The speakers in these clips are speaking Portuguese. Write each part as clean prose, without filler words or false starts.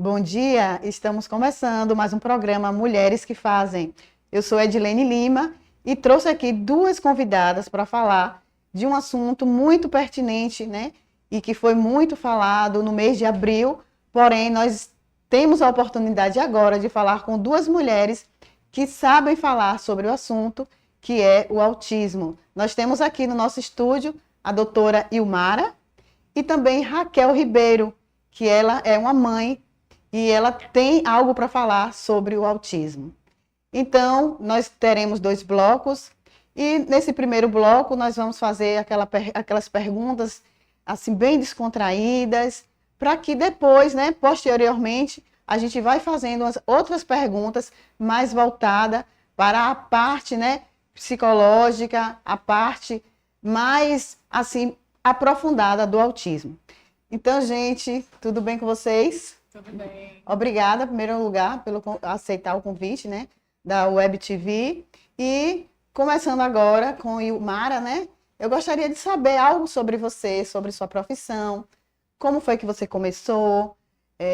Bom dia, estamos começando mais um programa Mulheres que Fazem. Eu sou Edilene Lima e trouxe aqui duas convidadas para falar de um assunto muito pertinente, né? E que foi muito falado no mês de abril, porém nós temos a oportunidade agora de falar com duas mulheres que sabem falar sobre o assunto, que é o autismo. Nós temos aqui no nosso estúdio a doutora Ilmara e também Raquel Ribeiro, que ela é uma mãe e ela tem algo para falar sobre o autismo. Então, nós teremos dois blocos e nesse primeiro bloco nós vamos fazer aquelas perguntas assim bem descontraídas, para que depois, né, posteriormente, a gente vai fazendo outras perguntas mais voltada para a parte, né, psicológica, a parte mais assim aprofundada do autismo. Então, gente, tudo bem com vocês? Tudo bem. Obrigada, em primeiro lugar, pelo aceitar o convite, né, da Web TV. E começando agora com Ilmara, né? Eu gostaria de saber algo sobre você, sobre sua profissão, como foi que você começou,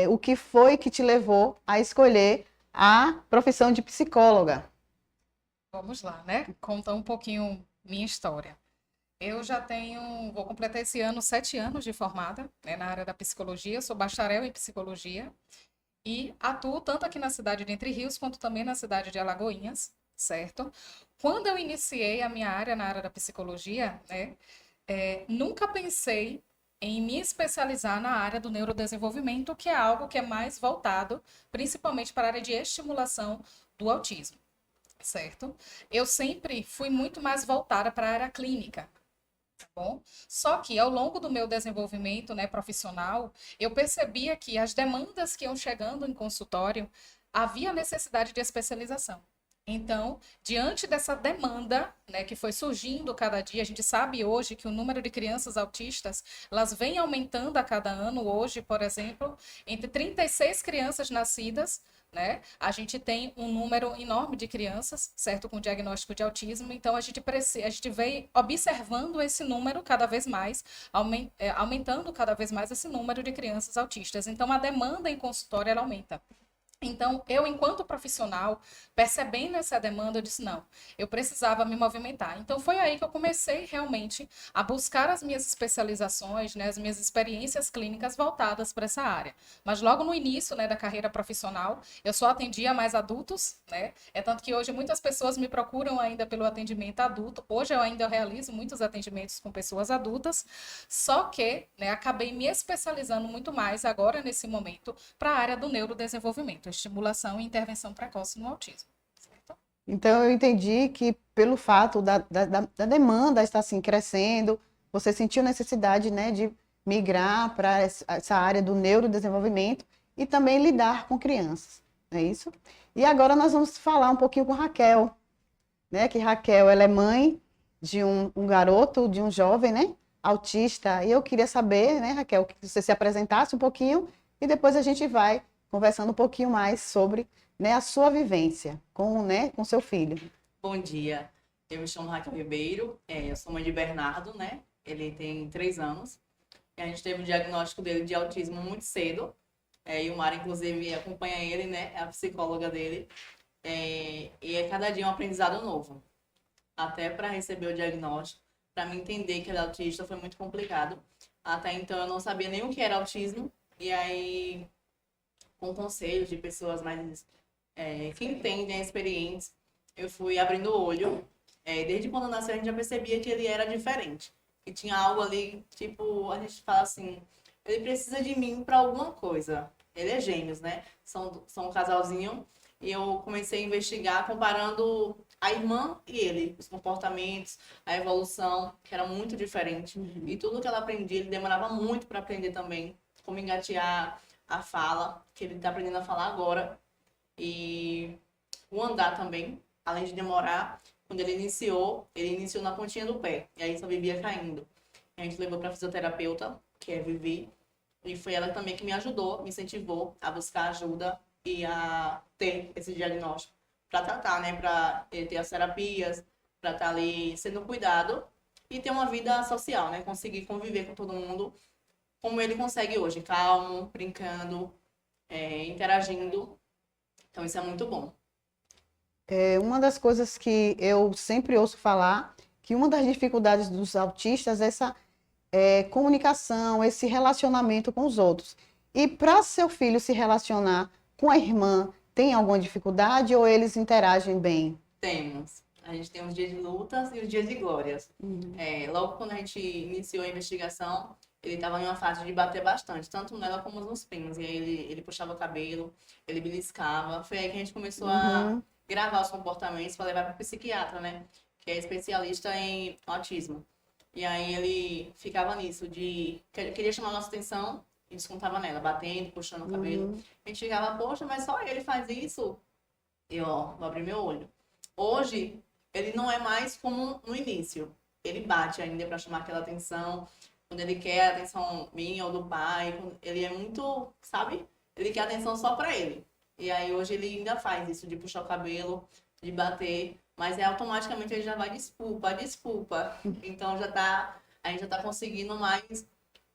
o que foi que te levou a escolher a profissão de psicóloga. Vamos lá, né? Contar um pouquinho minha história. Eu já vou completar esse ano 7 anos de formada, né, na área da psicologia, sou bacharel em psicologia e atuo tanto aqui na cidade de Entre Rios quanto também na cidade de Alagoinhas, certo? Quando eu iniciei a minha área na área da psicologia, né, nunca pensei em me especializar na área do neurodesenvolvimento, que é algo que é mais voltado principalmente para a área de estimulação do autismo, certo? Eu sempre fui muito mais voltada para a área clínica. Tá bom? Só que ao longo do meu desenvolvimento, né, profissional, eu percebia que as demandas que iam chegando em consultório, havia necessidade de especialização. Então, diante dessa demanda, né, que foi surgindo cada dia, a gente sabe hoje que o número de crianças autistas, elas vem aumentando a cada ano. Hoje, por exemplo, entre 36 crianças nascidas, né, a gente tem um número enorme de crianças, certo, com diagnóstico de autismo. Então, a gente vem observando esse número cada vez mais, aumentando cada vez mais esse número de crianças autistas. Então, a demanda em consultório, ela aumenta. Então, eu, enquanto profissional, percebendo essa demanda, eu disse, não, eu precisava me movimentar. Então, foi aí que eu comecei realmente a buscar as minhas especializações, né, as minhas experiências clínicas voltadas para essa área. Mas logo no início, né, da carreira profissional, eu só atendia mais adultos, né? É tanto que hoje muitas pessoas me procuram ainda pelo atendimento adulto. Hoje eu ainda realizo muitos atendimentos com pessoas adultas, só que, né, acabei me especializando muito mais agora, nesse momento, para a área do neurodesenvolvimento, estimulação e intervenção precoce no autismo. Certo? Então, eu entendi que pelo fato da demanda estar assim, crescendo, você sentiu necessidade, né, de migrar para essa área do neurodesenvolvimento e também lidar com crianças, não é isso? E agora nós vamos falar um pouquinho com Raquel, né, que Raquel, ela é mãe de um garoto, de um jovem, né, autista, e eu queria saber, né, Raquel, que você se apresentasse um pouquinho e depois a gente vai conversando um pouquinho mais sobre, né, a sua vivência com, né, com seu filho. Bom dia, eu me chamo Raquel Ribeiro, eu sou mãe de Bernardo, né? Ele tem 3 anos. E a gente teve o diagnóstico dele de autismo muito cedo. E o Mara, inclusive, acompanha ele, né? É a psicóloga dele. E é cada dia um aprendizado novo. Até para receber o diagnóstico, para me entender que ele é autista, foi muito complicado. Até então eu não sabia nem o que era autismo. E aí, com conselhos de pessoas mais que entendem, experientes, eu fui abrindo o olho. Desde quando nasceu, a gente já percebia que ele era diferente. Que tinha algo ali, tipo, a gente fala assim, ele precisa de mim para alguma coisa. Ele é gêmeos, né? São um casalzinho. E eu comecei a investigar comparando a irmã e ele, os comportamentos, a evolução, que era muito diferente. E tudo que ela aprendia, ele demorava muito para aprender também. Como engatear a fala, que ele está aprendendo a falar agora. E o andar também, além de demorar, quando ele iniciou na pontinha do pé, e aí só vivia caindo. A gente levou para fisioterapeuta, que é Vivi, e foi ela também que me ajudou, me incentivou a buscar ajuda e a ter esse diagnóstico para tratar, né, para ele ter as terapias, para estar ali sendo cuidado e ter uma vida social, né, conseguir conviver com todo mundo como ele consegue hoje, calmo, brincando. interagindo. Então, isso é muito bom. Uma das coisas que eu sempre ouço falar, que uma das dificuldades dos autistas é essa comunicação, esse relacionamento com os outros. E para seu filho se relacionar com a irmã, tem alguma dificuldade ou eles interagem bem? Temos. A gente tem os dias de lutas e os dias de glórias. Logo quando a gente iniciou a investigação, ele estava em uma fase de bater bastante, tanto nela como nos primos. E aí ele puxava o cabelo, ele beliscava. Foi aí que a gente começou a gravar os comportamentos para levar para o psiquiatra, né? Que é especialista em autismo. E aí ele ficava nisso, queria chamar a nossa atenção e descontava nela, batendo, puxando o cabelo. A gente ficava, poxa, mas só ele faz isso. E ó, vou abrir meu olho. Hoje, ele não é mais como no início. Ele bate ainda para chamar aquela atenção. Quando ele quer a atenção minha ou do pai, ele é muito, sabe? Ele quer atenção só para ele. E aí hoje ele ainda faz isso de puxar o cabelo, de bater, mas automaticamente ele já vai desculpa, desculpa. Então a gente já tá conseguindo mais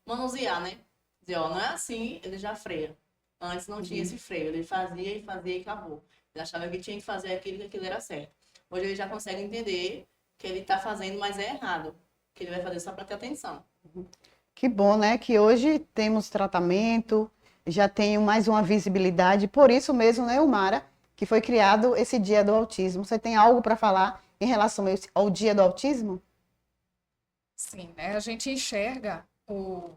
manusear, né? Dizer, ó, não é assim, ele já freia. Antes não tinha esse freio, ele fazia e acabou. Ele achava que tinha que fazer aquilo, que aquilo era certo. Hoje ele já consegue entender que ele tá fazendo, mas é errado. Que ele vai fazer só para ter atenção. Que bom, né? Que hoje temos tratamento, já tenho mais uma visibilidade. Por isso mesmo, né, Umara, que foi criado esse Dia do Autismo. Você tem algo para falar em relação ao Dia do Autismo? Sim, né? A gente enxerga o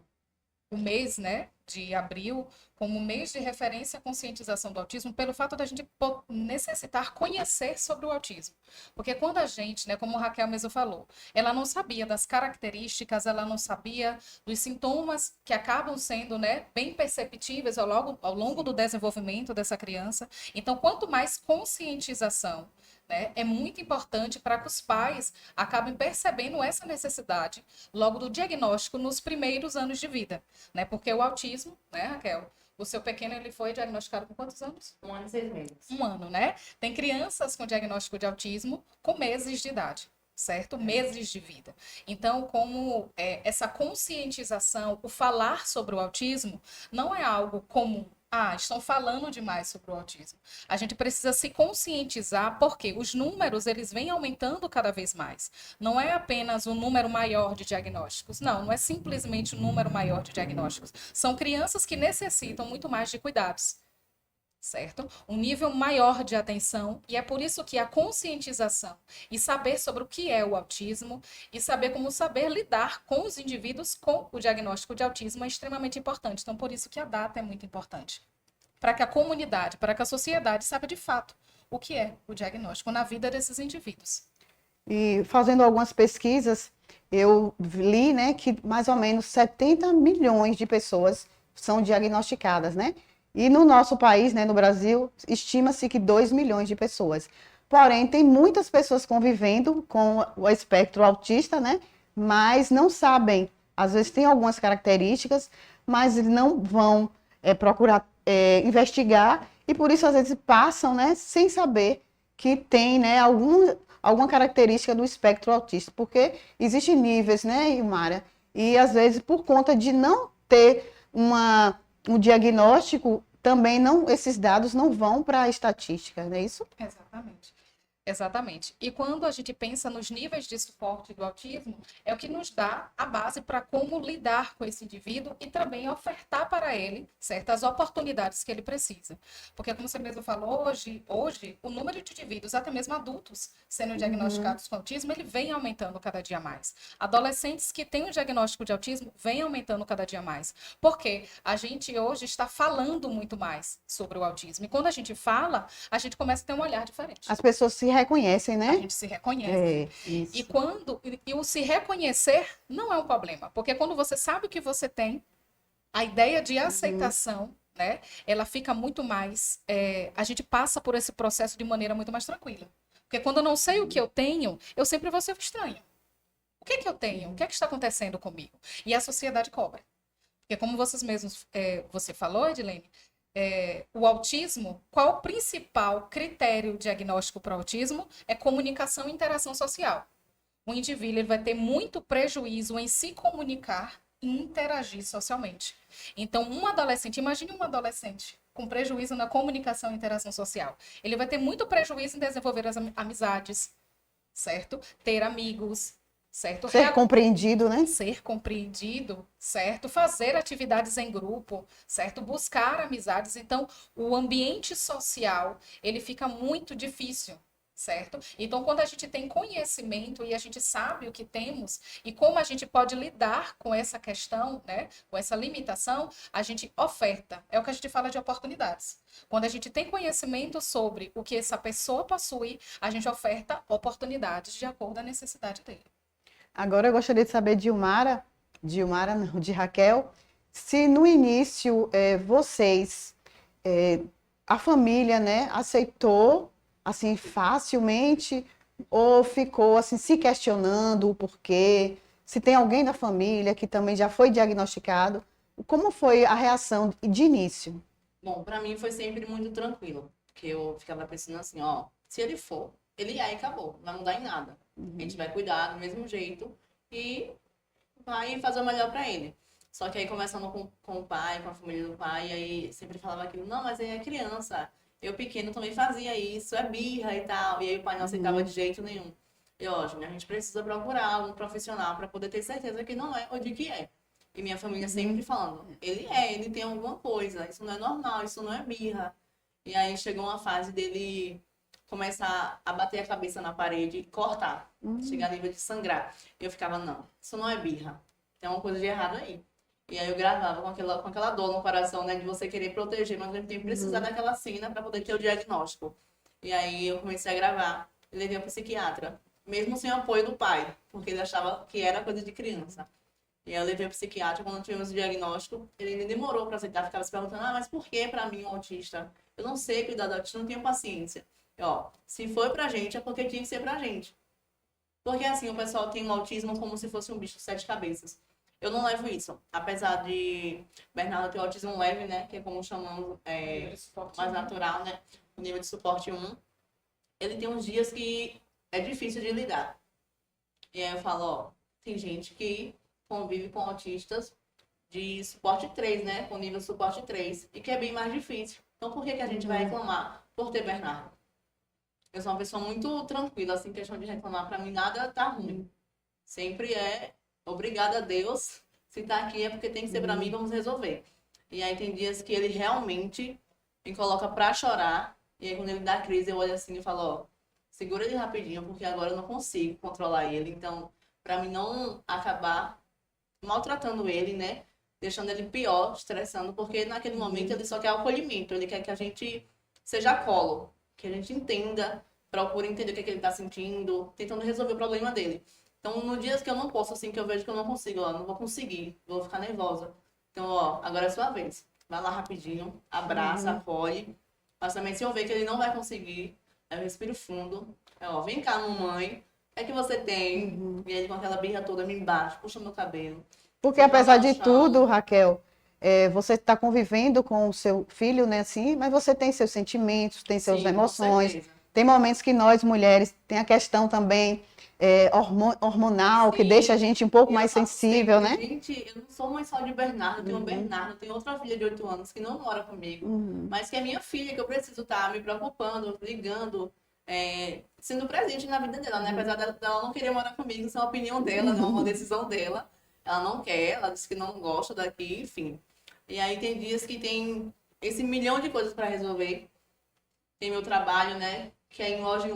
mês, né, de abril como mês de referência à conscientização do autismo pelo fato da gente necessitar conhecer sobre o autismo. Porque quando a gente, né, como a Raquel mesmo falou, ela não sabia das características, ela não sabia dos sintomas que acabam sendo, né, bem perceptíveis ao longo do desenvolvimento dessa criança. Então, quanto mais conscientização, né, é muito importante para que os pais acabem percebendo essa necessidade logo do diagnóstico nos primeiros anos de vida, né? Porque o autismo, né, Raquel? O seu pequeno, ele foi diagnosticado com quantos anos? 1 ano e 6 meses. 1 ano, né? Tem crianças com diagnóstico de autismo com meses de idade, certo? Meses de vida. Então, como essa conscientização, o falar sobre o autismo, não é algo comum. Estão falando demais sobre o autismo. A gente precisa se conscientizar porque os números, eles vêm aumentando cada vez mais. Não é apenas um número maior de diagnósticos. Não é simplesmente um número maior de diagnósticos. São crianças que necessitam muito mais de cuidados, certo? Um nível maior de atenção, e é por isso que a conscientização e saber sobre o que é o autismo e saber como saber lidar com os indivíduos com o diagnóstico de autismo é extremamente importante. Então, por isso que a data é muito importante. Para que a comunidade, para que a sociedade saiba de fato o que é o diagnóstico na vida desses indivíduos. E fazendo algumas pesquisas, eu li, né, que mais ou menos 70 milhões de pessoas são diagnosticadas, né? E no nosso país, né, no Brasil, estima-se que 2 milhões de pessoas. Porém, tem muitas pessoas convivendo com o espectro autista, né? Mas não sabem. Às vezes tem algumas características, mas não vão procurar investigar. E por isso, às vezes, passam, né, sem saber que tem, né, alguma característica do espectro autista. Porque existem níveis, né, Ilmara? E, às vezes, por conta de não ter um diagnóstico, também esses dados não vão para a estatística, não é isso? Exatamente. Exatamente. E quando a gente pensa nos níveis de suporte do autismo, é o que nos dá a base para como lidar com esse indivíduo e também ofertar para ele certas oportunidades que ele precisa. Porque, como você mesmo falou, hoje o número de indivíduos, até mesmo adultos, sendo diagnosticados com autismo, ele vem aumentando cada dia mais. Adolescentes que têm o diagnóstico de autismo vem aumentando cada dia mais. Porque a gente hoje está falando muito mais sobre o autismo. E quando a gente fala, a gente começa a ter um olhar diferente. As pessoas se reconhecem, né? A gente se reconhece. E o se reconhecer não é um problema, porque quando você sabe o que você tem, a ideia de aceitação, né, ela fica muito mais, a gente passa por esse processo de maneira muito mais tranquila. Porque quando eu não sei o que eu tenho, eu sempre vou ser estranho. O que é que eu tenho? O que é que está acontecendo comigo? E a sociedade cobra. Porque como vocês mesmos, você falou, Edilene, o autismo, qual o principal critério diagnóstico para o autismo? É comunicação e interação social. O indivíduo ele vai ter muito prejuízo em se comunicar e interagir socialmente. Então, um adolescente, imagine um adolescente com prejuízo na comunicação e interação social. Ele vai ter muito prejuízo em desenvolver as amizades, certo? Ter amigos, certo? Ser compreendido, né? Ser compreendido, certo? Fazer atividades em grupo, certo? Buscar amizades. Então, o ambiente social, ele fica muito difícil, certo? Então, quando a gente tem conhecimento e a gente sabe o que temos e como a gente pode lidar com essa questão, né? Com essa limitação, a gente oferta. É o que a gente fala de oportunidades. Quando a gente tem conhecimento sobre o que essa pessoa possui, a gente oferta oportunidades de acordo com a necessidade dele. Agora eu gostaria de saber de Ilmara não, de Raquel, se no início vocês, a família, né, aceitou assim facilmente ou ficou assim se questionando o porquê, se tem alguém da família que também já foi diagnosticado, como foi a reação de início? Bom, pra mim foi sempre muito tranquilo, porque eu ficava pensando assim, ó, se ele for, ele é e acabou, não vai mudar em nada. A gente vai cuidar do mesmo jeito e vai fazer o melhor pra ele. Só que aí conversando com o pai, com a família do pai, aí sempre falava aquilo, não, mas aí é criança. Eu pequeno também fazia isso, é birra e tal. E aí o pai não aceitava de jeito nenhum. E ó, Júnior, a gente precisa procurar um profissional pra poder ter certeza que não é ou de que é. E minha família sempre falando, ele tem alguma coisa, isso não é normal, isso não é birra. E aí chegou uma fase dele começar a bater a cabeça na parede e cortar, chegar a nível de sangrar. E eu ficava, não, isso não é birra, tem uma coisa de errado aí. E aí eu gravava com aquela dor no coração, né, de você querer proteger, mas ao mesmo tempo precisar daquela cena para poder ter o diagnóstico. E aí eu comecei a gravar e levei ao psiquiatra, mesmo sem o apoio do pai, porque ele achava que era coisa de criança. E aí eu levei ao psiquiatra, quando tivemos o diagnóstico, ele ainda demorou para aceitar, ficava se perguntando, mas por que para mim um autista? Eu não sei cuidar do autista, não tenho paciência. E, ó, se foi pra gente, é porque tinha que ser pra gente. Porque assim, o pessoal tem o autismo como se fosse um bicho de 7 cabeças. Eu não levo isso. Apesar de Bernardo ter autismo leve, né, que é como chamamos, mais natural, né, o nível de suporte 1, ele tem uns dias que é difícil de lidar. E aí eu falo, ó, tem gente que convive com autistas de suporte 3, né? Com nível de suporte 3. E que é bem mais difícil. Então por que a gente vai reclamar por ter Bernardo? Eu sou uma pessoa muito tranquila, assim, questão de reclamar, pra mim nada tá ruim. Sempre é obrigada a Deus. Se tá aqui é porque tem que ser pra mim, vamos resolver. E aí tem dias que ele realmente me coloca pra chorar. E aí quando ele dá crise, eu olho assim e falo, ó, segura ele rapidinho, porque agora eu não consigo controlar ele. Então, pra mim não acabar maltratando ele, né? Deixando ele pior, estressando, porque naquele momento ele só quer acolhimento, ele quer que a gente seja colo, que a gente entenda, procure entender o que, é que ele tá sentindo, tentando resolver o problema dele. Então, no dias que eu não posso, assim, que eu vejo que eu não consigo, ó, não vou conseguir, vou ficar nervosa. Então, ó, agora é a sua vez. Vai lá rapidinho, abraça, acolhe. Mas também se eu ver que ele não vai conseguir, eu respiro fundo. Ó, vem cá, mamãe, o que é que você tem? E ele com aquela birra toda me bate, puxa meu cabelo. Porque apesar de tudo, Raquel, você está convivendo com o seu filho, né, assim, mas você tem seus sentimentos, tem suas Sim, emoções. com certeza. Tem momentos que nós, mulheres, tem a questão também hormonal, que Sim. deixa a gente um pouco E eu mais falo sensível, sempre, né? gente, eu não sou mãe só de Bernardo, eu tenho um Bernardo, eu tenho outra filha de 8 anos que não mora comigo, mas que é minha filha, que eu preciso estar me preocupando, ligando, sendo presente na vida dela, né? Apesar dela não querer morar comigo, isso é uma opinião dela, não é uma decisão dela. Ela não quer, ela disse que não gosta daqui, enfim. E aí tem dias que tem esse milhão de coisas para resolver. Tem meu trabalho, né? Que é em loja,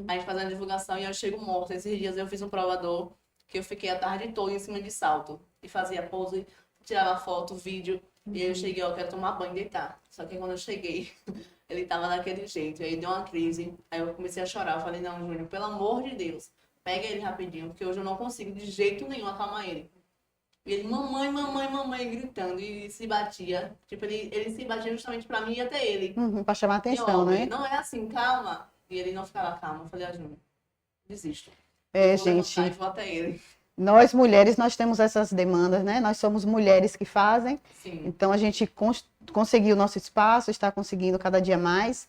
a gente fazendo divulgação e eu chego morta. Esses dias eu fiz um provador que eu fiquei a tarde toda em cima de salto. E fazia pose, tirava foto, vídeo. E aí eu cheguei, ó, eu quero tomar banho e deitar. Só que quando eu cheguei, ele tava daquele jeito. E aí deu uma crise. Aí eu comecei a chorar. Eu falei, não, Júnior, pelo amor de Deus, pega ele rapidinho, porque hoje eu não consigo de jeito nenhum acalmar ele. E ele, mamãe, mamãe, mamãe, gritando. E se batia. Tipo, ele se batia justamente pra mim e até ele. Para chamar E, atenção, ó, né? não é assim, calma. E ele não ficava calmo. Eu falei, ah, Júnior, desisto. É, Eu vou levantar gente, e vou até ele. nós mulheres, nós temos essas demandas, né? Nós somos mulheres que fazem, Sim. então a gente conseguiu o nosso espaço, está conseguindo cada dia mais.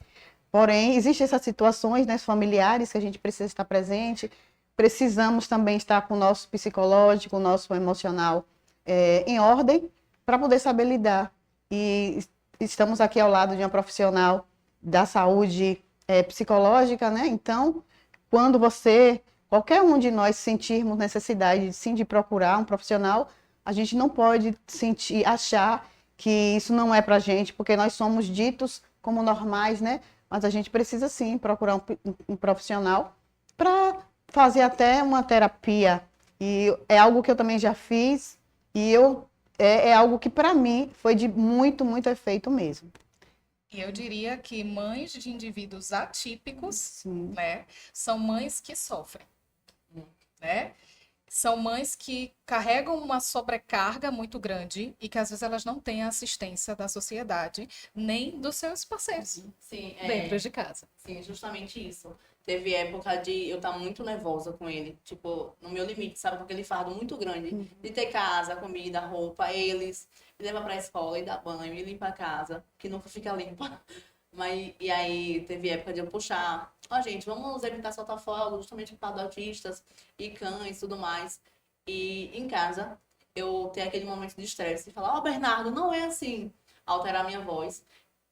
Porém, existem essas situações, né, familiares que a gente precisa estar presente. Precisamos também estar com o nosso psicológico, o nosso emocional em ordem, para poder saber lidar. E estamos aqui ao lado de uma profissional da saúde psicológica, né? Então, quando qualquer um de nós sentirmos necessidade, sim, de procurar um profissional, a gente não pode achar que isso não é pra gente, porque nós somos ditos como normais, né? Mas a gente precisa, sim, procurar um profissional para fazer até uma terapia. E é algo que eu também já fiz, e é algo que, para mim, foi de muito, muito efeito mesmo. E eu diria que mães de indivíduos atípicos, Sim. né, são mães que sofrem, né? São mães que carregam uma sobrecarga muito grande e que às vezes elas não têm a assistência da sociedade nem dos seus parceiros Sim, dentro de casa. sim, justamente isso. Teve época de eu estar muito nervosa com ele, tipo, no meu limite, sabe? Com aquele fardo muito grande de ter casa, comida, roupa, eles, me levar pra escola e dar banho e limpar a casa, que nunca fica limpa. Mas, e aí teve época de eu puxar, gente, vamos evitar soltar fogo, justamente por causa de autistas e cães e tudo mais. E em casa, eu ter aquele momento de estresse e falar, Bernardo, não é assim, alterar minha voz.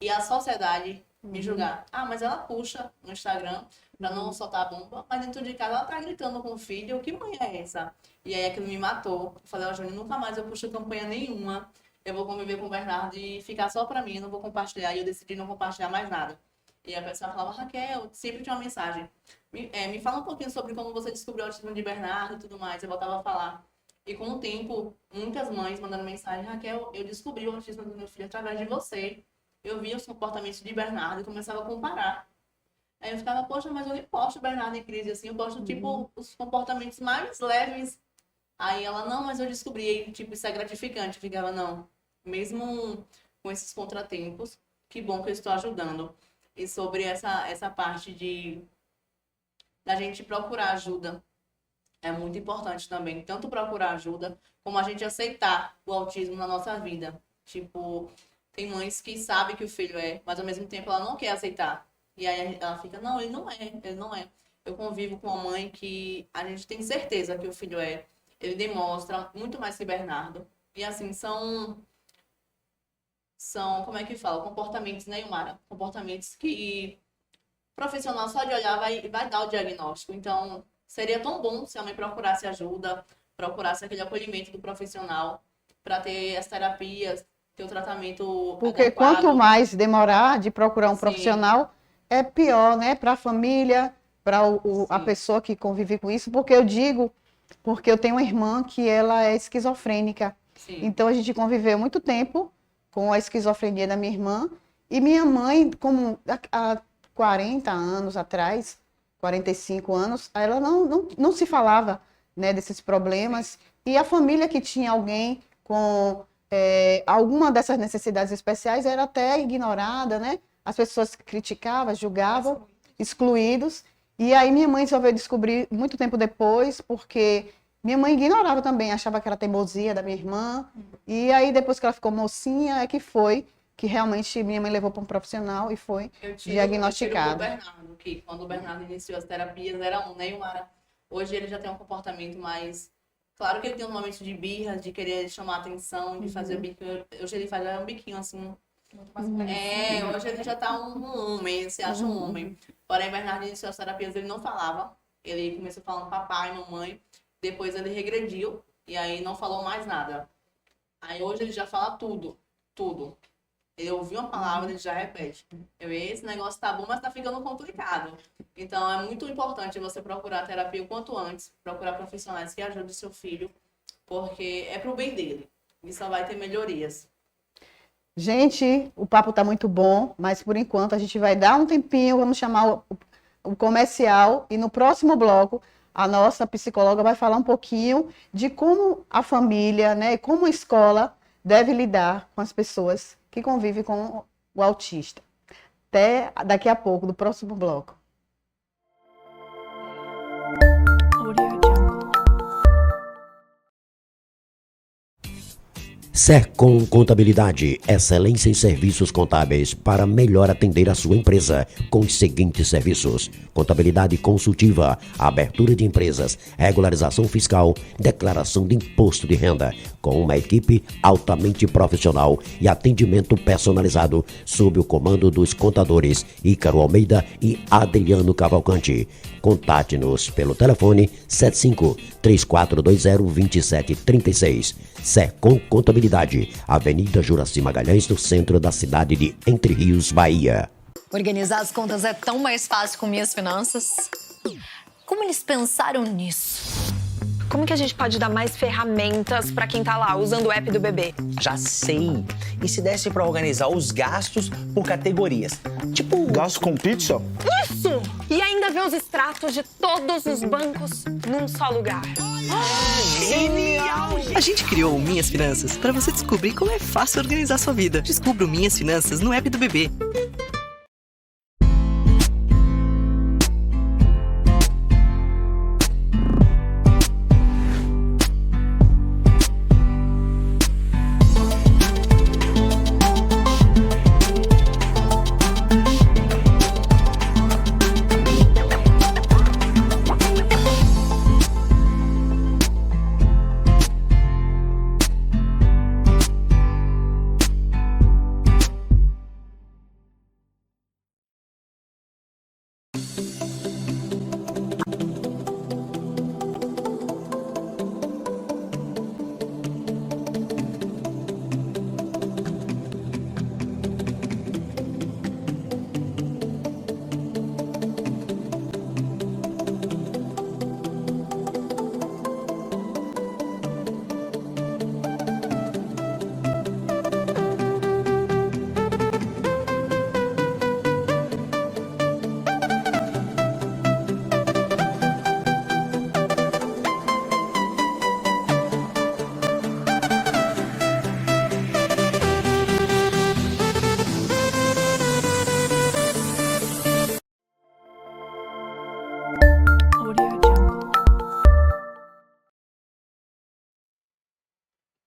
E a sociedade me julgar. Mas ela puxa no Instagram pra não soltar a bomba, mas dentro de casa ela tá gritando com o filho, que mãe é essa? E aí aquilo me matou. Eu falei, Júnior, nunca mais eu puxo campanha nenhuma. Eu vou conviver com o Bernardo e ficar só pra mim, não vou compartilhar. E eu decidi não compartilhar mais nada. E a pessoa falava, Raquel, sempre tinha uma mensagem. Me fala um pouquinho sobre como você descobriu o autismo de Bernardo e tudo mais. Eu voltava a falar. E com o tempo, muitas mães mandando mensagem, Raquel, eu descobri o autismo do meu filho através de você. Eu via os comportamentos de Bernardo e começava a comparar. Aí eu ficava, poxa, mas eu nem posto Bernardo em crise assim, eu posto, tipo, os comportamentos mais leves. Aí ela, não, mas eu descobri, e, tipo, isso é gratificante. Eu ficava, não, mesmo com esses contratempos, que bom que eu estou ajudando. E sobre essa parte da gente procurar ajuda, é muito importante também, tanto procurar ajuda, como a gente aceitar o autismo na nossa vida. Tipo, tem mães que sabem que o filho mas ao mesmo tempo ela não quer aceitar. E aí ela fica, não, ele não é. Eu convivo com uma mãe que a gente tem certeza que o filho ele demonstra muito mais que Bernardo. E assim, são como é que fala? Comportamentos, né, Yumara? Comportamentos que profissional só de olhar vai dar o diagnóstico. Então, seria tão bom se a mãe procurasse ajuda, procurasse aquele acolhimento do profissional para ter as terapias, ter o tratamento Porque adequado. quanto mais demorar de procurar um Sim. profissional, é pior, né? Para a família, para a Sim. pessoa que convive com isso. Porque eu tenho uma irmã que ela é esquizofrênica. Sim. Então a gente conviveu muito tempo com a esquizofrenia da minha irmã. E minha mãe, como há 40 anos atrás, 45 anos, ela não se falava, né, desses problemas. E a família que tinha alguém com alguma dessas necessidades especiais era até ignorada, né? As pessoas criticavam, julgavam, excluídos. E aí minha mãe só veio descobrir muito tempo depois, porque minha mãe ignorava também, achava que era teimosia da minha irmã. E aí depois que ela ficou mocinha, é que foi que realmente minha mãe levou para um profissional e foi diagnosticado. Eu tiro pro Bernardo, que quando o Bernardo iniciou as terapias era né, Yumara? Hoje ele já tem um comportamento mais... Claro que ele tem um momento de birra, de querer chamar atenção, de fazer o biquinho. Hoje ele faz um biquinho assim. Hoje ele já tá um homem, ele se acha um homem. Porém, Bernardo iniciou as terapias, ele não falava. Ele começou falando papai, mamãe. Depois ele regrediu e aí não falou mais nada. Aí hoje ele já fala tudo, tudo. Ele ouviu uma palavra, ele já repete. Esse negócio tá bom, mas tá ficando complicado. Então, é muito importante você procurar terapia o quanto antes, procurar profissionais que ajudem o seu filho, porque é pro bem dele. E só vai ter melhorias. Gente, o papo tá muito bom, mas por enquanto a gente vai dar um tempinho, vamos chamar o comercial e no próximo bloco a nossa psicóloga vai falar um pouquinho de como a família, né, como a escola deve lidar com as pessoas que convivem com o autista. Até daqui a pouco, do próximo bloco. Sercom Contabilidade, excelência em serviços contábeis para melhor atender a sua empresa com os seguintes serviços: contabilidade consultiva, abertura de empresas, regularização fiscal, declaração de imposto de renda, com uma equipe altamente profissional e atendimento personalizado sob o comando dos contadores Ícaro Almeida e Adriano Cavalcante. Contate-nos pelo telefone 75-3420-2736. Sercom Contabilidade, Avenida Juraci Magalhães, no centro da cidade de Entre Rios, Bahia. Organizar as contas é tão mais fácil com Minhas Finanças. Como eles pensaram nisso? Como que a gente pode dar mais ferramentas para quem tá lá usando o app do bebê? Já sei. E se desse para organizar os gastos por categorias? Tipo, Gasto com pizza? Isso! E ainda ver os extratos de todos os bancos num só lugar. genial! A gente criou o Minhas Finanças para você descobrir como é fácil organizar sua vida. Descubra o Minhas Finanças no app do bebê.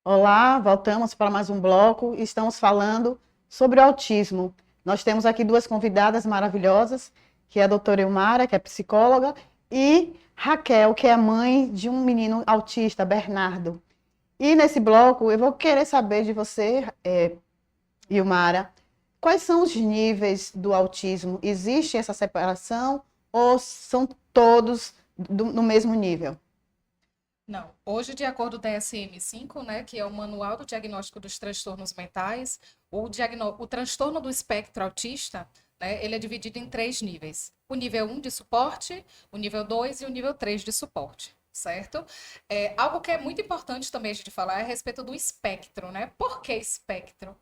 Olá, voltamos para mais um bloco e estamos falando sobre o autismo. Nós temos aqui duas convidadas maravilhosas, que é a doutora Ilmara, que é psicóloga, e Raquel, que é mãe de um menino autista, Bernardo. E nesse bloco eu vou querer saber de você, Ilmara, quais são os níveis do autismo? Existe essa separação ou são todos no mesmo nível? Não. Hoje, de acordo com o DSM-5, né, que é o Manual do Diagnóstico dos Transtornos Mentais, o transtorno do espectro autista, né, ele é dividido em 3 níveis. O nível 1 de suporte, o nível 2 e o nível 3 de suporte, certo? Algo que é muito importante também a gente falar é a respeito do espectro, né? Por que espectro?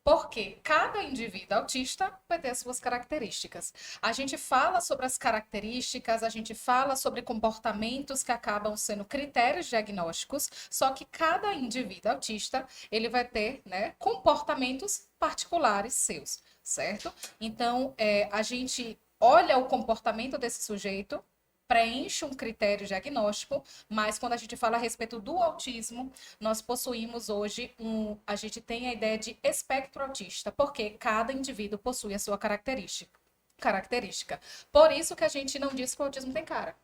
Porque cada indivíduo autista vai ter as suas características. A gente fala sobre as características, a gente fala sobre comportamentos que acabam sendo critérios diagnósticos, só que cada indivíduo autista, ele vai ter, né, comportamentos particulares seus, certo? Então, a gente olha o comportamento desse sujeito, preenche um critério diagnóstico, mas quando a gente fala a respeito do autismo, nós possuímos hoje a gente tem a ideia de espectro autista, porque cada indivíduo possui a sua característica. Por isso que a gente não diz que o autismo tem cara.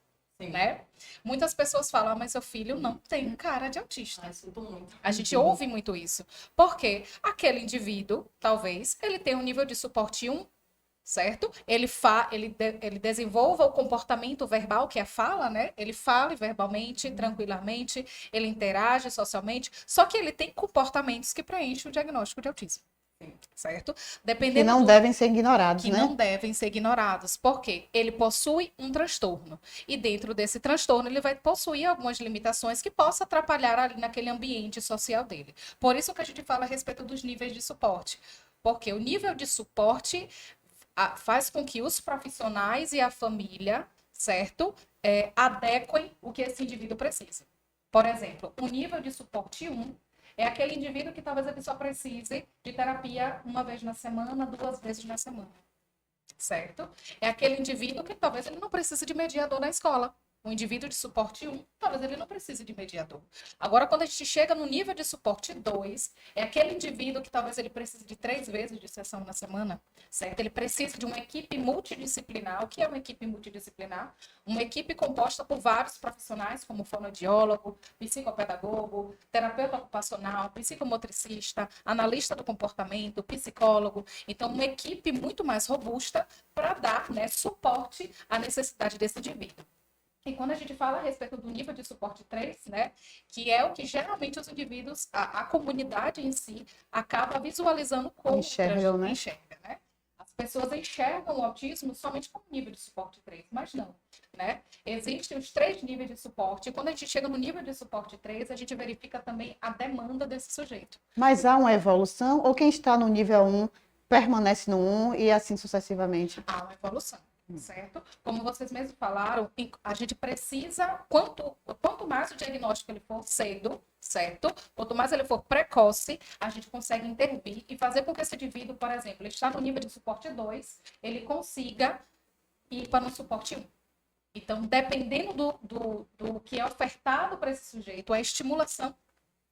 Sim. Né? Muitas pessoas falam, mas seu filho não tem cara de autista. A gente ouve muito isso. Porque aquele indivíduo, talvez, ele tenha um nível de suporte 1, certo? Ele desenvolva o comportamento verbal, que é a fala, né? Ele fala verbalmente, tranquilamente, ele interage socialmente, só que ele tem comportamentos que preenchem o diagnóstico de autismo. Certo? Que não devem ser ignorados, né? Que não devem ser ignorados, porque ele possui um transtorno. E dentro desse transtorno, ele vai possuir algumas limitações que possam atrapalhar ali naquele ambiente social dele. Por isso que a gente fala a respeito dos níveis de suporte. Porque o nível de suporte faz com que os profissionais e a família, certo? Adequem o que esse indivíduo precisa. Por exemplo, o nível de suporte 1 é aquele indivíduo que talvez ele só precise de terapia 1 vez na semana, 2 vezes na semana, certo? É aquele indivíduo que talvez ele não precise de mediador na escola, Um indivíduo de suporte 1, talvez ele não precise de mediador. Agora, quando a gente chega no nível de suporte 2, é aquele indivíduo que talvez ele precise de 3 vezes de sessão na semana, certo? Ele precisa de uma equipe multidisciplinar. O que é uma equipe multidisciplinar? Uma equipe composta por vários profissionais, como fonoaudiólogo, psicopedagogo, terapeuta ocupacional, psicomotricista, analista do comportamento, psicólogo. Então, uma equipe muito mais robusta para dar, né, suporte à necessidade desse indivíduo. E quando a gente fala a respeito do nível de suporte 3, né, que é o que geralmente os indivíduos, a comunidade em si, acaba visualizando como Enxergam, né? enxerga, né? As pessoas enxergam o autismo somente como nível de suporte 3, mas não, né? Existem os 3 níveis de suporte, e quando a gente chega no nível de suporte 3, a gente verifica também a demanda desse sujeito. Mas há uma evolução ou quem está no nível 1 permanece no 1 e assim sucessivamente? Há uma evolução. Certo? Como vocês mesmos falaram, a gente precisa, quanto mais o diagnóstico ele for cedo, certo? Quanto mais ele for precoce, a gente consegue intervir e fazer com que esse indivíduo, por exemplo, ele está no nível de suporte 2, ele consiga ir para o suporte 1. Então, dependendo do que é ofertado para esse sujeito, a estimulação,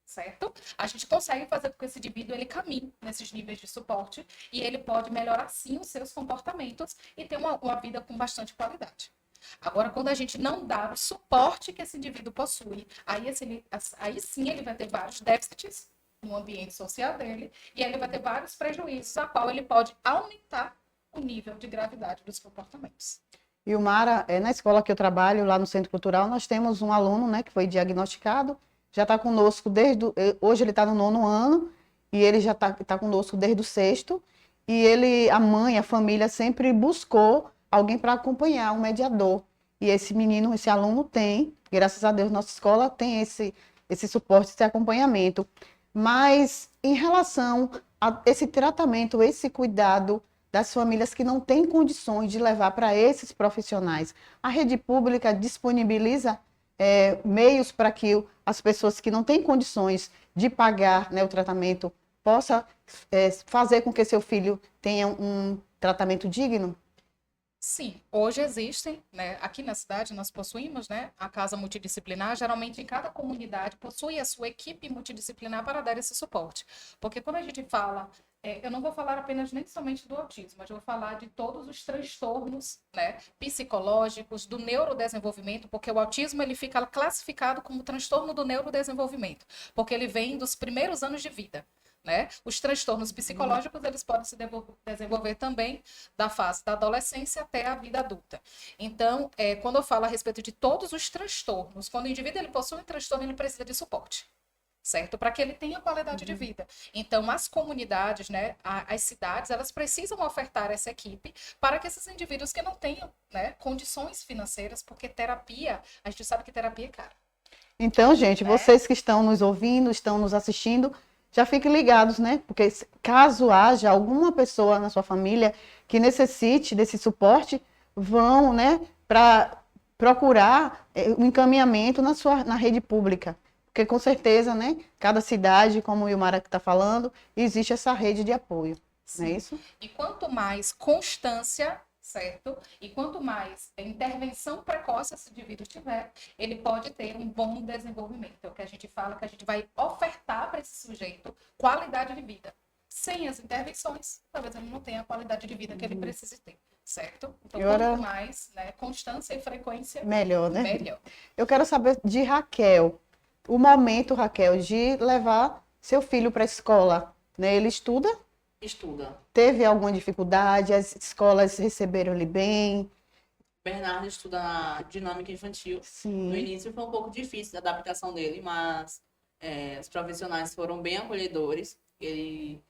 certo? A gente consegue fazer com que esse indivíduo ele caminhe nesses níveis de suporte e ele pode melhorar sim os seus comportamentos e ter uma vida com bastante qualidade. Agora, quando a gente não dá o suporte que esse indivíduo possui, aí sim ele vai ter vários déficits no ambiente social dele e ele vai ter vários prejuízos, a qual ele pode aumentar o nível de gravidade dos comportamentos. E o Mara, na escola que eu trabalho, lá no Centro Cultural, nós temos um aluno, né, que foi diagnosticado, já está conosco hoje ele está no 9º ano, e ele já está conosco desde o 6º, e a mãe, a família sempre buscou alguém para acompanhar, um mediador. E esse menino, esse aluno tem, graças a Deus, nossa escola tem esse suporte, esse acompanhamento. Mas em relação a esse tratamento, esse cuidado das famílias que não têm condições de levar para esses profissionais, a rede pública disponibiliza meios para que as pessoas que não têm condições de pagar, né, o tratamento possa fazer com que seu filho tenha um tratamento digno? Sim, hoje existem, né, aqui na cidade nós possuímos, né, a casa multidisciplinar, geralmente em cada comunidade possui a sua equipe multidisciplinar para dar esse suporte. Porque quando a gente fala, eu não vou falar apenas nem somente do autismo, mas eu vou falar de todos os transtornos, né, psicológicos, do neurodesenvolvimento, porque o autismo ele fica classificado como transtorno do neurodesenvolvimento, porque ele vem dos primeiros anos de vida. Né? Os transtornos psicológicos eles podem se desenvolver também da fase da adolescência até a vida adulta. Então, quando eu falo a respeito de todos os transtornos, quando o indivíduo ele possui um transtorno, ele precisa de suporte, certo? Para que ele tenha qualidade de vida. Então, as comunidades, né, as cidades, elas precisam ofertar essa equipe para que esses indivíduos que não tenham, né, condições financeiras, porque terapia, a gente sabe que terapia é cara. Então, gente, vocês que estão nos ouvindo, estão nos assistindo, já fiquem ligados, né? Porque caso haja alguma pessoa na sua família que necessite desse suporte, vão, né, para procurar um encaminhamento na rede pública. Porque com certeza, né, cada cidade, como o Ilmara está falando, existe essa rede de apoio. Sim. Não é isso? E quanto mais constância, certo? E quanto mais intervenção precoce esse indivíduo tiver, ele pode ter um bom desenvolvimento. É o que a gente fala, que a gente vai ofertar para esse sujeito qualidade de vida. Sem as intervenções, talvez ele não tenha a qualidade de vida que ele precise ter, certo? Então, quanto mais, né, constância e frequência, melhor, né? Melhor. Eu quero saber de Raquel, o momento, Raquel, de levar seu filho para a escola, né? Ele estuda? Estuda. Teve alguma dificuldade? As escolas receberam ele bem? Bernardo estuda na dinâmica infantil. Sim. No início foi um pouco difícil a adaptação dele, mas os profissionais foram bem acolhedores. Ele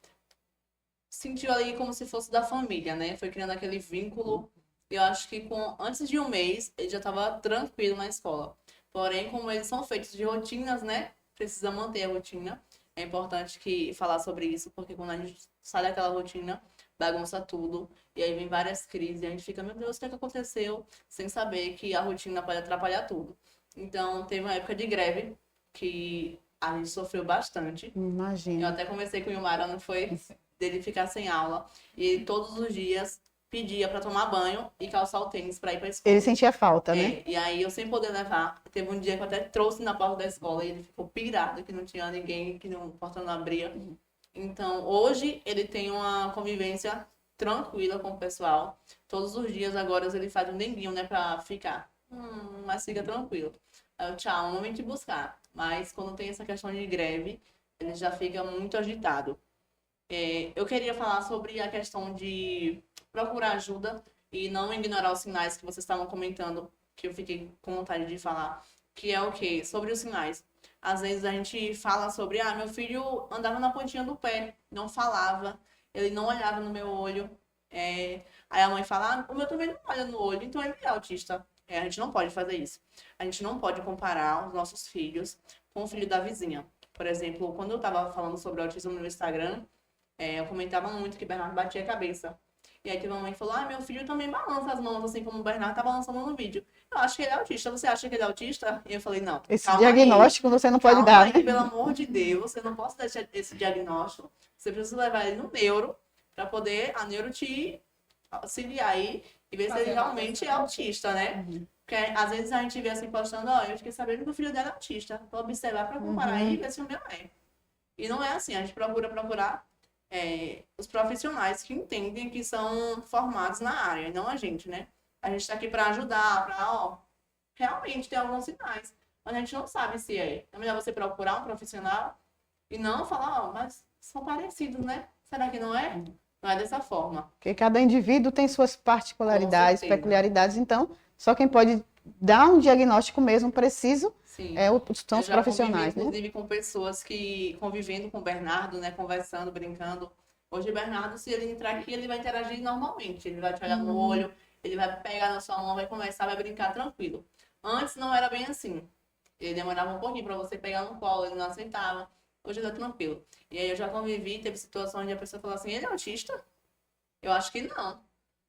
sentiu ali como se fosse da família, né? Foi criando aquele vínculo. Eu acho que antes de 1 mês ele já estava tranquilo na escola. Porém, como eles são feitos de rotinas, né? Precisa manter a rotina. É importante falar sobre isso, porque quando a gente sai daquela rotina, bagunça tudo, e aí vem várias crises, e a gente fica, meu Deus, o que é que aconteceu? Sem saber que a rotina pode atrapalhar tudo. Então, teve uma época de greve que a gente sofreu bastante. Imagina. Eu até conversei com o Ilmara, não foi dele ficar sem aula, e todos os dias pedia para tomar banho e calçar o tênis para ir para a escola. Ele sentia falta, né? E aí eu sem poder levar, teve um dia que eu até trouxe na porta da escola e ele ficou pirado, que não tinha ninguém, que não, a porta não abria. Então, hoje ele tem uma convivência tranquila com o pessoal. Todos os dias agora ele faz um denguinho, né, pra ficar. Mas fica tranquilo. Aí eu, tchau, um momento de buscar. Mas quando tem essa questão de greve, ele já fica muito agitado. Eu queria falar sobre a questão de procurar ajuda e não ignorar os sinais que vocês estavam comentando, que eu fiquei com vontade de falar, que é o quê? Sobre os sinais. Às vezes a gente fala sobre, meu filho andava na pontinha do pé, não falava, ele não olhava no meu olho. Aí a mãe fala, o meu também não olha no olho, então ele é autista. A gente não pode fazer isso. A gente não pode comparar os nossos filhos com o filho da vizinha. Por exemplo, quando eu estava falando sobre autismo no Instagram, eu comentava muito que o Bernardo batia a cabeça. E aí teve uma mãe que falou, meu filho também balança as mãos, assim como o Bernardo tá balançando no vídeo. Eu acho que ele é autista, você acha que ele é autista? E eu falei, não. Esse diagnóstico você não pode dar, né? Pelo amor de Deus, você não pode deixar esse diagnóstico. Você precisa levar ele no neuro, para poder a neuro te auxiliar aí e ver se ele realmente é autista, né? Porque às vezes a gente vê assim postando, eu fiquei sabendo que o filho dela é autista. Vou observar para comparar e ver se o meu é. E não é assim, a gente procurar os profissionais que entendem, que são formados na área, e não a gente, né? A gente está aqui para ajudar, para, realmente ter alguns sinais. Mas a gente não sabe se é. É melhor você procurar um profissional e não falar, mas são parecidos, né? Será que não é? Não é dessa forma. Porque cada indivíduo tem suas particularidades, Com certeza. peculiaridades, então só quem pode dar um diagnóstico mesmo preciso Sim. são os Eu já profissionais, convivi, né? inclusive, com pessoas que, convivendo com o Bernardo, né, conversando, brincando. Hoje o Bernardo, se ele entrar aqui, ele vai interagir normalmente. Ele vai te olhar no olho, ele vai pegar na sua mão, vai conversar, vai brincar tranquilo. Antes não era bem assim. Ele demorava um pouquinho para você pegar no colo, ele não aceitava. Hoje ele é tranquilo. E aí eu já convivi, teve situações onde a pessoa falou assim, ele é autista? Eu acho que não.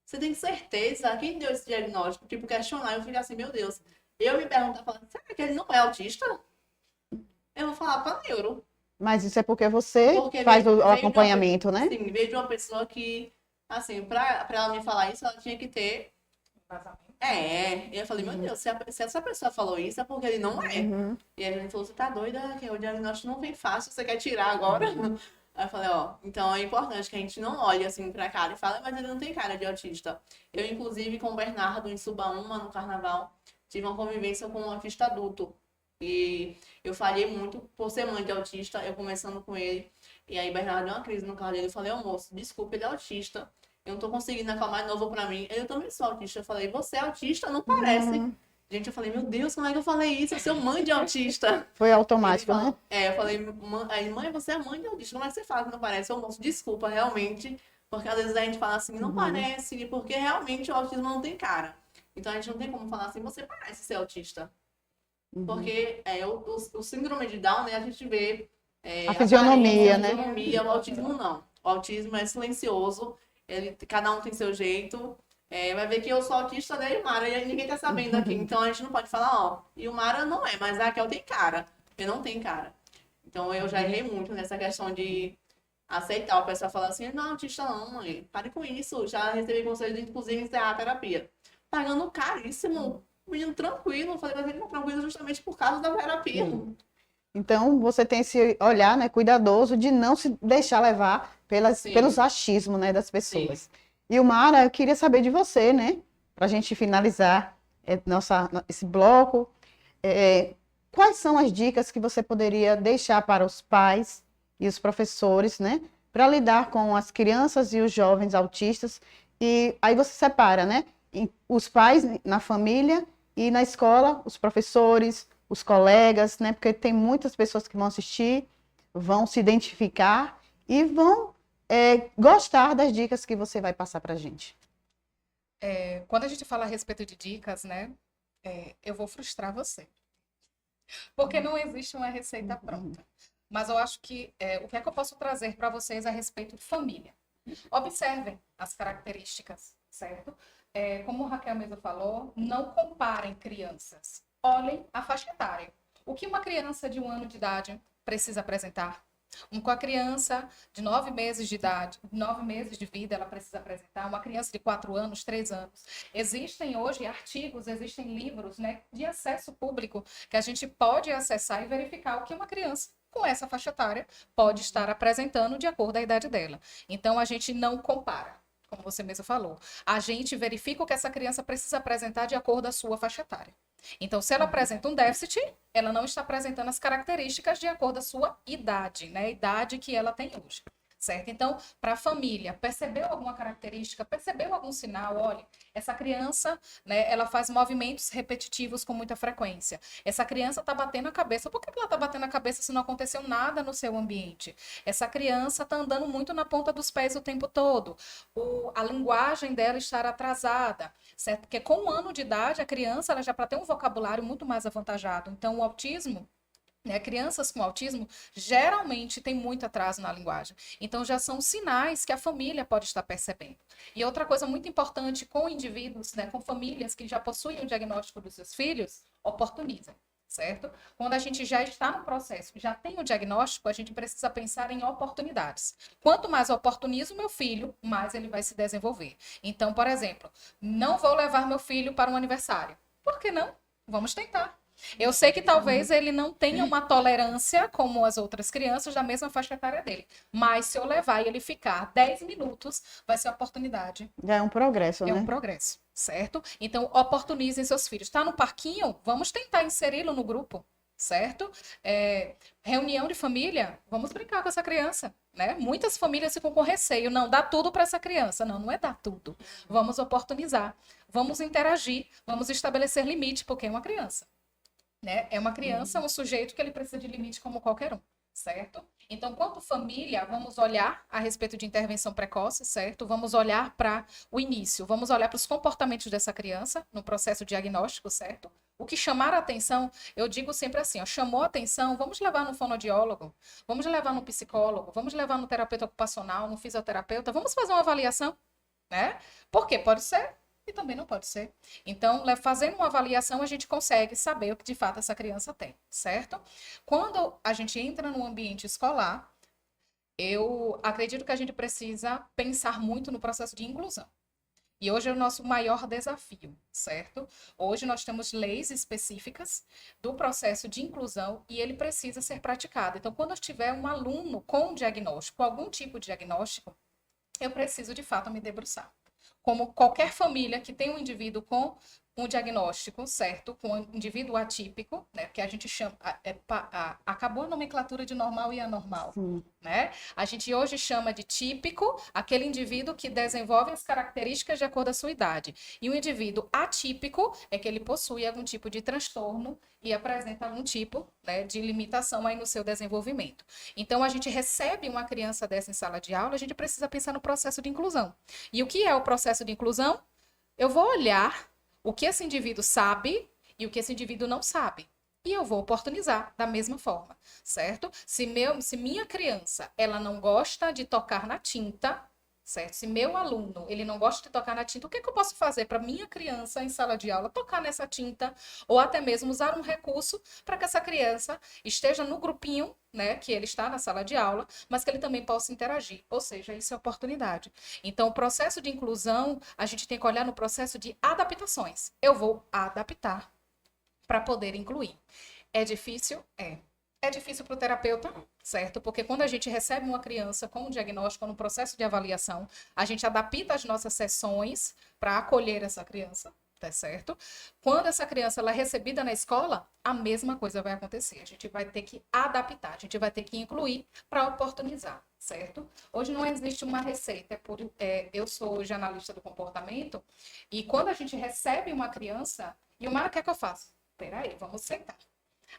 Você tem certeza? Quem deu esse diagnóstico? Tipo, questionar, eu fico assim, meu Deus. Eu me perguntar, falando, será que ele não é autista? Eu vou falar para neuro. Mas isso é porque você Porque faz veio o de uma acompanhamento, né? Sim, veio de uma pessoa que, assim, para ela me falar isso, ela tinha que ter... E eu falei, meu Deus, se essa pessoa falou isso, é porque ele não é. E aí ele falou, você tá doida? Que o diagnóstico não vem fácil, você quer tirar agora? Aí eu falei, então é importante que a gente não olhe assim pra cara e fale, mas ele não tem cara de autista. Eu, inclusive, com o Bernardo, em Subaúma, no carnaval, tive uma convivência com um autista adulto. E eu falhei muito por ser mãe de autista, eu conversando com ele. E aí, Bernardo deu uma crise no carro dele. Eu falei, moço, desculpa, ele é autista. Eu não tô conseguindo acalmar de novo pra mim. Eu também sou autista. Eu falei, você é autista? Não parece. Gente, eu falei, meu Deus, como é que eu falei isso? Eu sou mãe de autista. Foi automático, Ele né? falou, eu falei, mãe, você é mãe de autista. Como é que você fala que não parece? Eu, moço, desculpa, realmente. Porque às vezes a gente fala assim, não parece, porque realmente o autismo não tem cara. Então a gente não tem como falar assim, você parece ser autista. Porque o síndrome de Down, né, a gente vê A fisionomia, aparência, né? a fisionomia, o autismo não. O autismo é silencioso, cada um tem seu jeito. Vai ver que eu sou autista, né, e o Mara, e ninguém tá sabendo aqui. Então a gente não pode falar, e o Mara não é, mas a Raquel tem cara. Ele não tem cara. Então eu já errei muito nessa questão de aceitar. O pessoal fala assim, não, autista não, mãe, pare com isso. Já recebi conselho de, inclusive, encerrar a terapia. Pagando caríssimo. O menino tranquilo, eu falei, mas ele tá tranquilo justamente por causa da terapia. Então, você tem esse olhar, né, cuidadoso de não se deixar levar pelos achismos, né, das pessoas. E o Mara, eu queria saber de você, né, para a gente finalizar esse bloco, quais são as dicas que você poderia deixar para os pais e os professores, né, para lidar com as crianças e os jovens autistas? E aí você separa, né, os pais na família e na escola, os professores, os colegas, né? Porque tem muitas pessoas que vão assistir, vão se identificar e vão gostar das dicas que você vai passar para a gente. Quando a gente fala a respeito de dicas, né? Eu vou frustrar você. Porque não existe uma receita pronta. Mas eu acho que o que é que eu posso trazer para vocês a respeito de família? Observem as características, certo? Como a Raquel mesmo falou, não comparem crianças. Olhem a faixa etária. O que uma criança de 1 ano de idade precisa apresentar? Um com a criança de 9 meses de idade, 9 meses de vida, ela precisa apresentar. Uma criança de 4 anos, 3 anos. Existem hoje artigos, existem livros, né, de acesso público que a gente pode acessar e verificar o que uma criança com essa faixa etária pode estar apresentando de acordo com a idade dela. Então, a gente não compara, como você mesmo falou. A gente verifica o que essa criança precisa apresentar de acordo com a sua faixa etária. Então, se ela apresenta um déficit, ela não está apresentando as características de acordo com a sua idade, né? A idade que ela tem hoje. Certo? Então, para a família, percebeu alguma característica, percebeu algum sinal? Olha, essa criança, né, ela faz movimentos repetitivos com muita frequência. Essa criança está batendo a cabeça. Por que ela está batendo a cabeça se não aconteceu nada no seu ambiente? Essa criança está andando muito na ponta dos pés o tempo todo. A linguagem dela está atrasada, certo? Porque com 1 ano de idade, a criança ela já para ter um vocabulário muito mais avantajado. Então, o autismo, né, crianças com autismo geralmente têm muito atraso na linguagem. Então, já são sinais que a família pode estar percebendo. E outra coisa muito importante com indivíduos, né, com famílias que já possuem o diagnóstico dos seus filhos, oportunizam, certo? Quando a gente já está no processo, já tem o diagnóstico, a gente precisa pensar em oportunidades. Quanto mais eu oportunizo meu filho, mais ele vai se desenvolver. Então, por exemplo, não vou levar meu filho para um aniversário. Por que não? Vamos tentar. Eu sei que talvez ele não tenha uma tolerância como as outras crianças da mesma faixa etária dele. Mas se eu levar e ele ficar 10 minutos, vai ser oportunidade. Já é um progresso, né? É um progresso, certo? Então, oportunizem seus filhos. Está no parquinho? Vamos tentar inseri-lo no grupo, certo? Reunião de família? Vamos brincar com essa criança, né? Muitas famílias ficam com receio. Não, dá tudo para essa criança. Não, não é dar tudo. Vamos oportunizar. Vamos interagir. Vamos estabelecer limite, porque é uma criança. Né? É uma criança, um sujeito que ele precisa de limite como qualquer um, certo? Então, quanto família, vamos olhar a respeito de intervenção precoce, certo? Vamos olhar para o início, vamos olhar para os comportamentos dessa criança no processo diagnóstico, certo? O que chamar a atenção, eu digo sempre assim, ó, chamou a atenção, vamos levar no fonoaudiólogo, vamos levar no psicólogo, vamos levar no terapeuta ocupacional, no fisioterapeuta, vamos fazer uma avaliação, né? Porque pode ser e também não pode ser. Então, fazendo uma avaliação, a gente consegue saber o que de fato essa criança tem, certo? Quando a gente entra no ambiente escolar, eu acredito que a gente precisa pensar muito no processo de inclusão. E hoje é o nosso maior desafio, certo? Hoje nós temos leis específicas do processo de inclusão e ele precisa ser praticado. Então, quando eu tiver um aluno com diagnóstico, algum tipo de diagnóstico, eu preciso de fato me debruçar. Como qualquer família que tem um indivíduo com um diagnóstico, certo? Com um indivíduo atípico, né? Que a gente chama... acabou a nomenclatura de normal e anormal, né? A gente hoje chama de típico aquele indivíduo que desenvolve as características de acordo com a sua idade. E o indivíduo atípico é que ele possui algum tipo de transtorno e apresenta algum tipo, né, de limitação aí no seu desenvolvimento. Então, a gente recebe uma criança dessa em sala de aula, a gente precisa pensar no processo de inclusão. E o que é o processo de inclusão? Eu vou olhar o que esse indivíduo sabe e o que esse indivíduo não sabe. E eu vou oportunizar da mesma forma, certo? Se minha criança, ela não gosta de tocar na tinta, certo? Se meu aluno, ele não gosta de tocar na tinta, o que eu posso fazer para minha criança em sala de aula tocar nessa tinta? Ou até mesmo usar um recurso para que essa criança esteja no grupinho, né, que ele está na sala de aula, mas que ele também possa interagir. Ou seja, isso é oportunidade. Então, o processo de inclusão, a gente tem que olhar no processo de adaptações. Eu vou adaptar para poder incluir. É difícil? É. É difícil para o terapeuta, certo? Porque quando a gente recebe uma criança com um diagnóstico no processo de avaliação, a gente adapta as nossas sessões para acolher essa criança, tá certo? Quando essa criança ela é recebida na escola, a mesma coisa vai acontecer. A gente vai ter que adaptar, a gente vai ter que incluir para oportunizar, certo? Hoje não existe uma receita. Eu sou hoje analista do comportamento e quando a gente recebe uma criança, e o Mara, o que é que eu faço? Peraí, vamos sentar.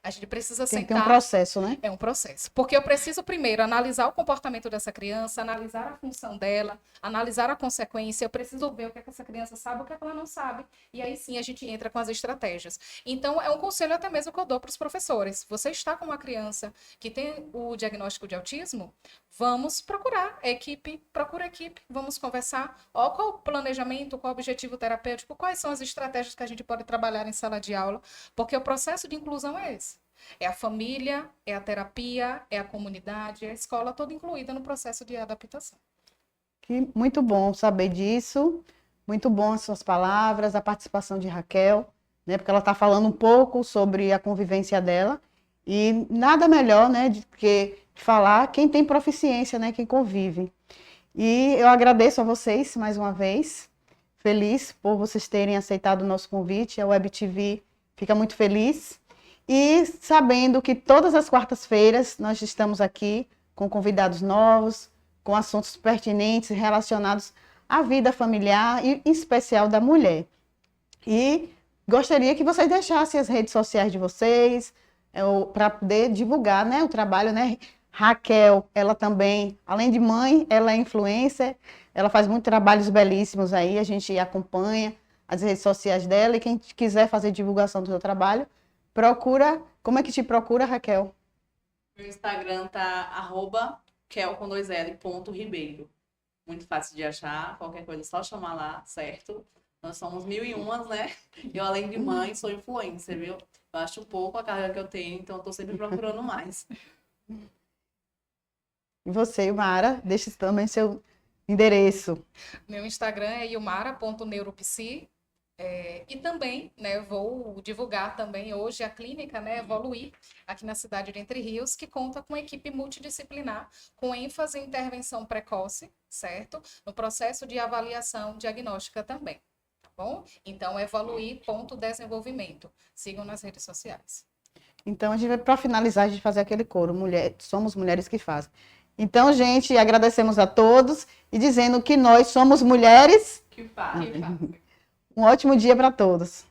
A gente precisa sentar. Tem que ter um processo, né? É um processo. Porque eu preciso primeiro analisar o comportamento dessa criança, analisar a função dela, analisar a consequência. Eu preciso ver o que é que essa criança sabe, o que é que ela não sabe. E aí sim a gente entra com as estratégias. Então, é um conselho até mesmo que eu dou para os professores. Você está com uma criança que tem o diagnóstico de autismo, vamos procurar a equipe, procura a equipe, vamos conversar. Qual o planejamento, qual o objetivo terapêutico, quais são as estratégias que a gente pode trabalhar em sala de aula, porque o processo de inclusão é esse. É a família, é a terapia, é a comunidade, é a escola toda incluída no processo de adaptação. Muito bom saber disso, muito bom as suas palavras, a participação de Raquel, né, porque ela está falando um pouco sobre a convivência dela, e nada melhor, né, do que falar quem tem proficiência, né, quem convive. E eu agradeço a vocês mais uma vez, feliz por vocês terem aceitado o nosso convite, a Web TV fica muito feliz, e sabendo que todas as quartas-feiras nós estamos aqui com convidados novos, com assuntos pertinentes relacionados à vida familiar e em especial da mulher. E gostaria que vocês deixassem as redes sociais de vocês, para poder divulgar, né, o trabalho, né? Raquel, ela também, além de mãe, ela é influencer, ela faz muitos trabalhos belíssimos aí, a gente acompanha as redes sociais dela, e quem quiser fazer divulgação do seu trabalho, procura. Como é que te procura, Raquel? Meu Instagram tá @kel_Ribeiro. Muito fácil de achar, qualquer coisa é só chamar lá, certo? Nós somos 1001, né? Eu, além de mãe, sou influencer, viu? Eu acho pouco a carga que eu tenho, então eu tô sempre procurando mais. E você, Ilmara, deixa também seu endereço. Meu Instagram é ilmara.neuropsi. E também, né, vou divulgar também hoje a clínica, né, Evoluir, aqui na cidade de Entre Rios, que conta com equipe multidisciplinar, com ênfase em intervenção precoce, certo? No processo de avaliação diagnóstica também, tá bom? Então, evoluir.desenvolvimento. Sigam nas redes sociais. Então, a gente vai, para finalizar, a gente fazer aquele coro, somos mulheres que fazem. Então, gente, agradecemos a todos e dizendo que nós somos mulheres. Que fácil. Um ótimo dia para todos.